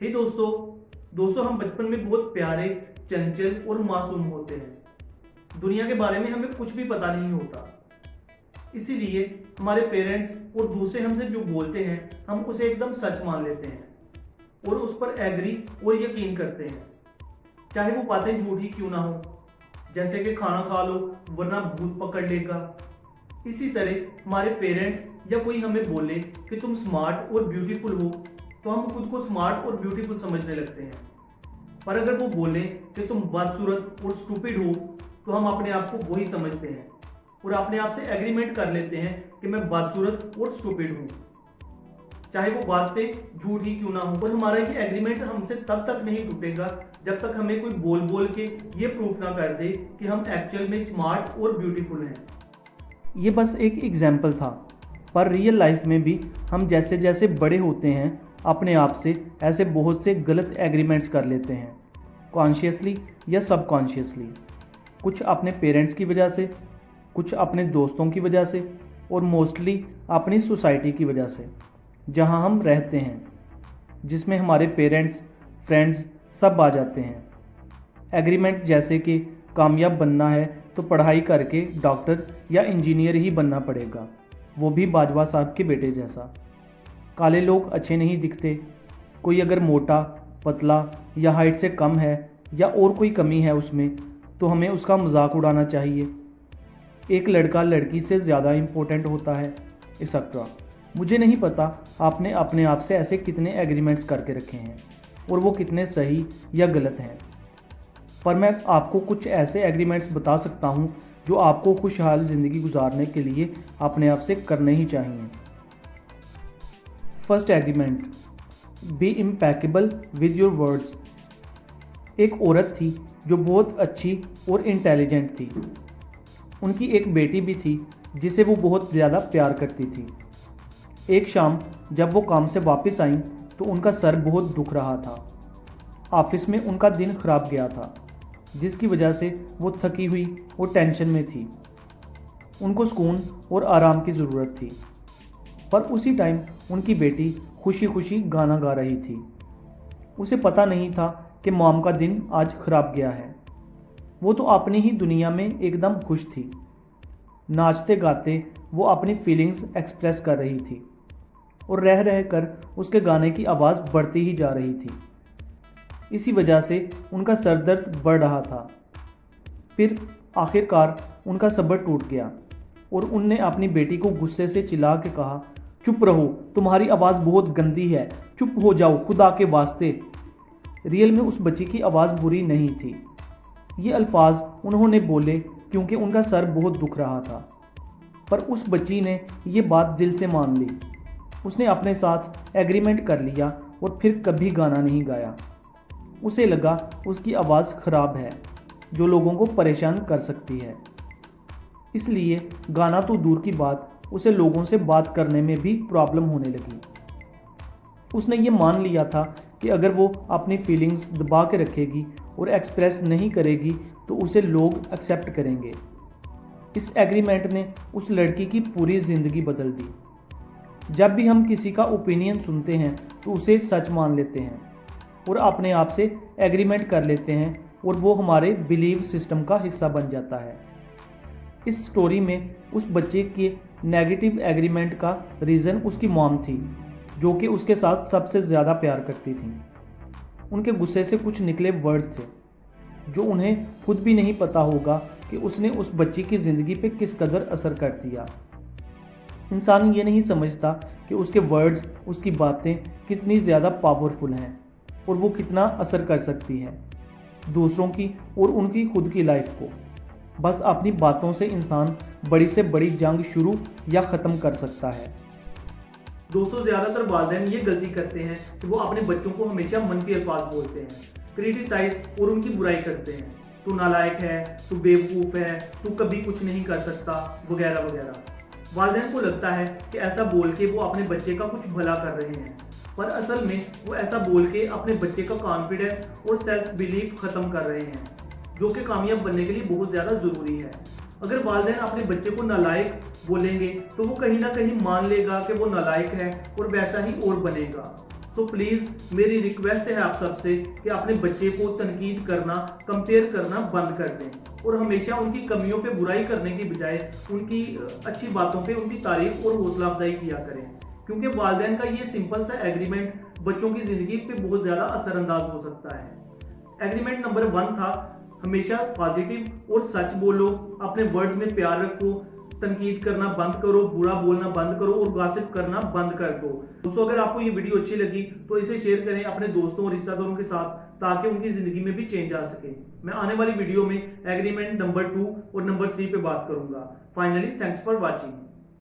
हे दोस्तों दोस्तों हम बचपन में बहुत प्यारे, चंचल और मासूम होते हैं। दुनिया के बारे में हमें कुछ भी पता नहीं होता, इसीलिए हमारे पेरेंट्स और दूसरे हमसे जो बोलते हैं हम उसे एकदम सच मान लेते हैं और उस पर एग्री और यकीन करते हैं, चाहे वो बातें झूठी क्यों ना हो। जैसे कि खाना खा लो वरना भूत पकड़ लेगा। इसी तरह हमारे पेरेंट्स या कोई हमें बोले कि तुम स्मार्ट और ब्यूटीफुल हो तो हम खुद को स्मार्ट और ब्यूटीफुल समझने लगते हैं। पर अगर वो बोले कि तुम बदसूरत और स्टूपिड हो तो हम अपने आप को वही समझते हैं और अपने आप से एग्रीमेंट कर लेते हैं कि मैं बदसूरत और स्टूपिड हूँ, चाहे वो बातें झूठ ही क्यों ना हो। और हमारा ये एग्रीमेंट हमसे तब तक नहीं टूटेगा जब तक हमें कोई बोल बोल के ये प्रूफ ना कर दे कि हम एक्चुअल में स्मार्ट और ब्यूटीफुल हैं। ये बस एक एग्जाम्पल था, पर रियल लाइफ में भी हम जैसे जैसे बड़े होते हैं अपने आप से ऐसे बहुत से गलत एग्रीमेंट्स कर लेते हैं, कॉन्शियसली या सबकॉन्शियसली। कुछ अपने पेरेंट्स की वजह से, कुछ अपने दोस्तों की वजह से और मोस्टली अपनी सोसाइटी की वजह से जहां हम रहते हैं, जिसमें हमारे पेरेंट्स, फ्रेंड्स सब आ जाते हैं। एग्रीमेंट जैसे कि कामयाब बनना है तो पढ़ाई करके डॉक्टर या इंजीनियर ही बनना पड़ेगा, वो भी बाजवा साहब के बेटे जैसा। काले लोग अच्छे नहीं दिखते, कोई अगर मोटा, पतला या हाइट से कम है या और कोई कमी है उसमें तो हमें उसका मजाक उड़ाना चाहिए। एक लड़का लड़की से ज़्यादा इम्पोर्टेंट होता है, एक्सेट्रा। मुझे नहीं पता आपने अपने आप से ऐसे कितने एग्रीमेंट्स करके रखे हैं और वो कितने सही या गलत हैं, पर मैं आपको कुछ ऐसे एग्रीमेंट्स बता सकता हूँ जो आपको खुशहाल ज़िंदगी गुजारने के लिए अपने आप से करने ही चाहिए। First agreement, be impeccable with your words. एक औरत थी जो बहुत अच्छी और इंटेलिजेंट थी। उनकी एक बेटी भी थी जिसे वो बहुत ज़्यादा प्यार करती थी। एक शाम जब वो काम से वापस आईं तो उनका सर बहुत दुख रहा था। ऑफिस में उनका दिन खराब गया था, जिसकी वजह से वो थकी हुई और टेंशन में थी। उनको सुकून और आराम की ज़रूरत थी, पर उसी टाइम उनकी बेटी खुशी खुशी गाना गा रही थी। उसे पता नहीं था कि मॉम का दिन आज खराब गया है। वो तो अपनी ही दुनिया में एकदम खुश थी। नाचते गाते वो अपनी फीलिंग्स एक्सप्रेस कर रही थी और रह रह कर उसके गाने की आवाज़ बढ़ती ही जा रही थी। इसी वजह से उनका सर दर्द बढ़ रहा था। फिर आखिरकार उनका सब्र टूट गया और उनने अपनी बेटी को गुस्से से चिल्ला के कहा, चुप रहो, तुम्हारी आवाज़ बहुत गंदी है, चुप हो जाओ खुदा के वास्ते। रियल में उस बच्ची की आवाज़ बुरी नहीं थी। ये अल्फाज उन्होंने बोले क्योंकि उनका सर बहुत दुख रहा था, पर उस बच्ची ने ये बात दिल से मान ली। उसने अपने साथ एग्रीमेंट कर लिया और फिर कभी गाना नहीं गाया। उसे लगा उसकी आवाज़ ख़राब है जो लोगों को परेशान कर सकती है, इसलिए गाना तो दूर की बात, उसे लोगों से बात करने में भी प्रॉब्लम होने लगी। उसने ये मान लिया था कि अगर वो अपनी फीलिंग्स दबा के रखेगी और एक्सप्रेस नहीं करेगी तो उसे लोग एक्सेप्ट करेंगे। इस एग्रीमेंट ने उस लड़की की पूरी ज़िंदगी बदल दी। जब भी हम किसी का ओपिनियन सुनते हैं तो उसे सच मान लेते हैं और अपने आप से एग्रीमेंट कर लेते हैं और वो हमारे बिलीव सिस्टम का हिस्सा बन जाता है। इस स्टोरी में उस बच्चे के नेगेटिव एग्रीमेंट का रीज़न उसकी मॉम थी, जो कि उसके साथ सबसे ज़्यादा प्यार करती थी। उनके गुस्से से कुछ निकले वर्ड्स थे जो उन्हें खुद भी नहीं पता होगा कि उसने उस बच्ची की ज़िंदगी पे किस कदर असर कर दिया। इंसान ये नहीं समझता कि उसके वर्ड्स, उसकी बातें कितनी ज़्यादा पावरफुल हैं और वो कितना असर कर सकती है दूसरों की और उनकी खुद की लाइफ को। बस अपनी बातों से इंसान बड़ी से बड़ी जंग शुरू या ख़त्म कर सकता है। दोस्तों ज़्यादातर वालिदैन ये गलती करते हैं कि वो अपने बच्चों को हमेशा मनफी अल्फाज बोलते हैं, क्रिटिसाइज और उनकी बुराई करते हैं। तू नालायक है, तू बेवकूफ़ है, तू कभी कुछ नहीं कर सकता, वगैरह वगैरह। वालिदैन को लगता है कि ऐसा बोल के वो अपने बच्चे का कुछ भला कर रहे हैं, पर असल में वो ऐसा बोल के अपने बच्चे का कॉन्फिडेंस और सेल्फ बिलीफ ख़त्म कर रहे हैं, जो कि कामयाब बनने के लिए बहुत ज़्यादा ज़रूरी है। अगर वालिदैन अपने बच्चे को नालायक बोलेंगे तो वो कहीं ना कहीं मान लेगा कि वो नालायक है और वैसा ही और बनेगा। सो प्लीज मेरी रिक्वेस्ट है आप सबसे कि अपने बच्चे को तनकीद करना, कंपेयर करना बंद कर दें और हमेशा उनकी कमियों पे बुराई करने की बजाय उनकी अच्छी बातों पे उनकी तारीफ और हौसला अफजाई किया करें, क्योंकि वालिदैन का ये सिंपल सा एग्रीमेंट बच्चों की जिंदगी पे बहुत ज्यादा असरअंदाज हो सकता है। एग्रीमेंट नंबर 1 था, हमेशा पॉजिटिव और सच बोलो, अपने वर्ड्स में प्यार रखो, तनकीद करना बंद करो, बुरा बोलना बंद करो और गॉसिप करना बंद कर दो। दोस्तों अगर आपको ये वीडियो अच्छी लगी तो इसे शेयर करें अपने दोस्तों और रिश्तेदारों के साथ, ताकि उनकी जिंदगी में भी चेंज आ सके। मैं आने वाली वीडियो में एग्रीमेंट नंबर 2 और नंबर 3 पे बात करूंगा। Finally thanks for watching.